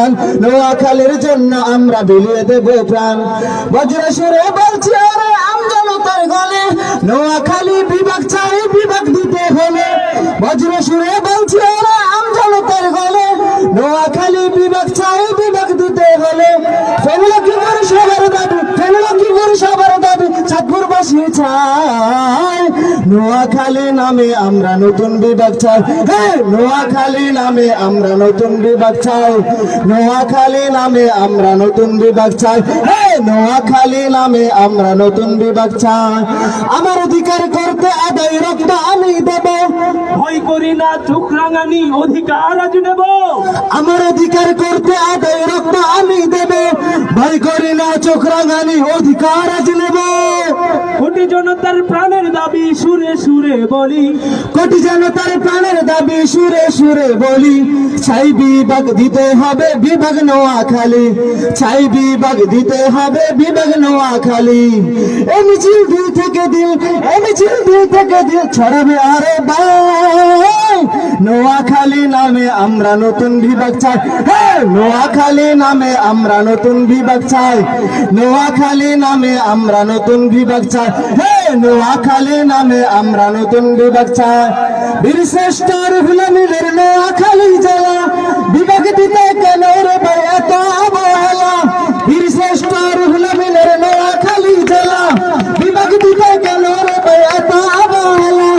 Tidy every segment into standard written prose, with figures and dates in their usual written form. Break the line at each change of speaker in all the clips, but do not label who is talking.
প্রাণ, নোয়াখালীর জন্য আমরা বিলিয়ে দেব প্রাণ। বজ্র সুরে বলছি ওরে আমজনতার গলে, নোয়াখালী বিভাগ চাই, বিভাগ দিতে হলে। বজ্র সুরে বলছি ওরে আমজনতার গলে, নোয়াখালী বিভাগ চাই, বিভাগ দিতে হলে। ফেললো কি করে সবার দাবি, ফেললো কি করে সবার দাবি, চাঁদপুরবাসী চাই নোয়াখালী নামে আমরা নতুন বিভাগ চাই। নোয়াখালী নামে আমরা নতুন বিভাগ চাই, নোয়াখালী নামে আমরা নতুন বিভাগ চাই, নোয়াখালী নামে আমরা নতুন বিভাগ চাই। আমার অধিকার করতে আদায় রক্ত আমি দেব,
ভয় করি না চোখ রাঙানি অধিকার আজ নেব।
আমার অধিকার করতে আদায় রক্ত আমি দেব, ভয় করি না চোখ রাঙানি অধিকার আজ নেব।
কোটি জনতার প্রাণের দাবি সুরে সুরে বলি,
কোটি জনতার প্রাণের দাবি সুরে সুরে বলি। চাই বিভাগ দিতে হবে বিভাগ নোয়াখালী, চাই বিভাগ দিতে হবে বিভাগ নোয়াখালী। এই মিছিল দিল থেকে দিল, এই মিছিল দিল থেকে দিল ছড়াবে আরে ভাই, নোয়াখালী নামে আমরা নতুন বিভাগ চাই। নোয়াখালী নামে আমরা নতুন বিভাগ চাই, নোয়াখালী নামে আমরা নতুন বিভাগ চাই, নোয়াখালী নামে আমরা নতুন বিভাগ চাই। বীরশ্রেষ্ঠ রুহুল আমিনের নোয়াখালী জেলা, বিভাগ দিতে কেন রে ভাই এত অবহেলা। বীরশ্রেষ্ঠ রুহুল আমিনের নোয়াখালী জেলা, বিভাগ দিতে কেন রে ভাই এত অবহেলা।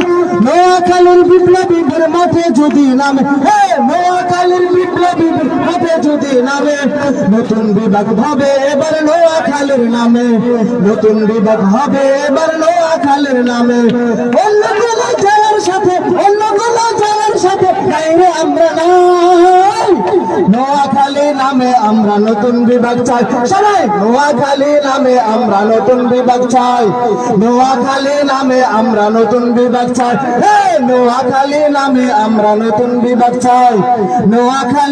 নোয়াখালীর বিপ্লবীদের মাঠে যদি নামে, নোয়াখালীর বিপ্লবীদের মাঠে যদি নামে, নতুন বিভাগ হবে এবার নোয়াখালীর নামে, নতুন বিভাগ হবে এবার নোয়াখালীর নামে। অন্য কোন জেলার সাথে, অন্য কোন জেলার সাথে বাইরে আমরা নাই, নোয়াখালী নামে আমরা নতুন বিভাগ চাই। সবাই নোয়াখালী নামে আমরা নতুন বিভাগ চাই, নোয়াখালী নামে আমরা নতুন বিভাগ চাই, নোয়াখালী নামে আমরা নতুন বিভাগ চাই, নোয়াখালী।